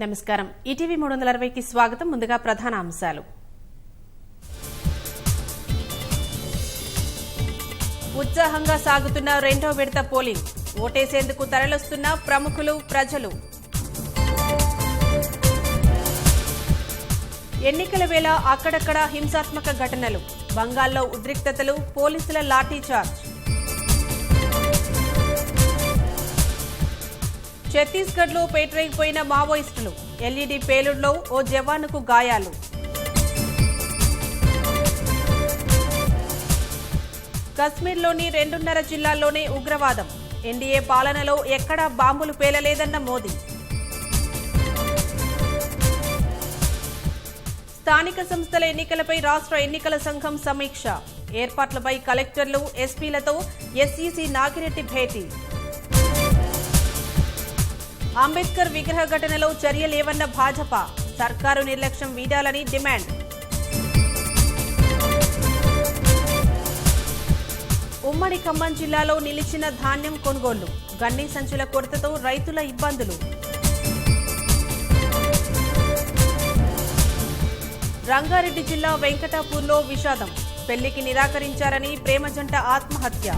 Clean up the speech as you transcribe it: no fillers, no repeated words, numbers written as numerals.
నమస్కారం. ఈటీవీ 360కి స్వాగతం. ముందుగా ప్రధాన అంశాలు. ఉత్సాహంగా సాగుతున్న రెండో విడత పోలింగ్. ఓటేసేందుకు తరలిస్తున్న ప్రముఖులు, ప్రజలు. ఎన్నికల వేళ అక్కడక్కడ హింసాత్మక ఘటనలు. బంగాల్లో ఉద్రిక్తతలు, పోలీసుల లాఠీచార్జ్. ఛత్తీస్గఢ్లో పేటరేగిపోయిన మావోయిస్టులు. ఎల్ఈడీ పేలుడులో ఓ జవానుకు గాయాలు. కశ్మీర్లోని 2.5 జిల్లాల్లోనే ఉగ్రవాదం. ఎన్డీఏ పాలనలో ఎక్కడా బాంబులు పేలలేదన్న మోదీ. స్థానిక సంస్థల ఎన్నికలపై రాష్ట్ర ఎన్నికల సంఘం సమీక్ష. ఏర్పాట్లపై కలెక్టర్లు, ఎస్పీలతో ఎస్ఈసీ నాగిరెడ్డి భేటీ. అంబేద్కర్ విగ్రహ ఘటనలో చర్యలేవన్న భాజపా. సర్కారు నిర్లక్ష్యం వీడాలని డిమాండ్. ఉమ్మడి ఖమ్మం జిల్లాలో నిలిచిన ధాన్యం కొనుగోళ్లు. గన్ని సంచుల కొరతతో రైతుల ఇబ్బందులు. రంగారెడ్డి జిల్లా వెంకటాపూర్లో విషాదం. పెళ్లికి నిరాకరించారని ప్రేమ జంట ఆత్మహత్య.